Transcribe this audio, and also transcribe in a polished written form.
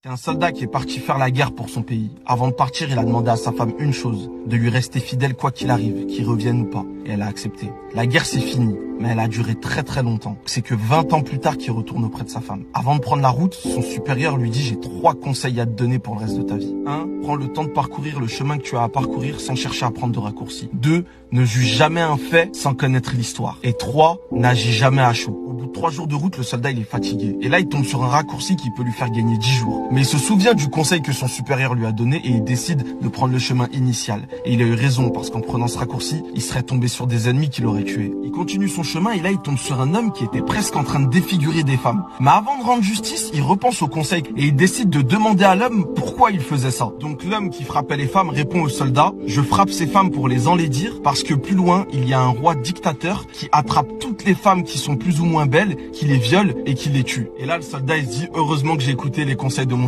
C'est un soldat qui est parti faire la guerre pour son pays. Avant de partir, il a demandé à sa femme une chose, de lui rester fidèle quoi qu'il arrive, qu'il revienne ou pas. Et elle a accepté. La guerre c'est fini, mais elle a duré très longtemps. C'est que 20 ans plus tard qu'il retourne auprès de sa femme. Avant de prendre la route, son supérieur lui dit « J'ai 3 conseils à te donner pour le reste de ta vie. 1. Prends le temps de parcourir le chemin que tu as à parcourir sans chercher à prendre de raccourcis. 2. Ne juge jamais un fait sans connaître l'histoire. Et 3. N'agis jamais à chaud. » Au bout de 3 jours de route, le soldat il est fatigué. Et là, il tombe sur un raccourci qui peut lui faire gagner 10 jours. Mais il se souvient du conseil que son supérieur lui a donné et il décide de prendre le chemin initial. Et il a eu raison parce qu'en prenant ce raccourci, il serait tombé sur des ennemis qui l'auraient tué. Il continue son chemin et là, il tombe sur un homme qui était presque en train de défigurer des femmes. Mais avant de rendre justice, il repense au conseil et il décide de demander à l'homme pourquoi il faisait ça. Donc l'homme qui frappait les femmes répond au soldat « Je frappe ces femmes pour les enlaidir parce que plus loin, il y a un roi dictateur qui attrape toutes les femmes qui sont plus ou moins belles, qui les viole et qui les tue. » Et là, le soldat il se dit « Heureusement que j'ai écouté les conseils de mon supérieur. »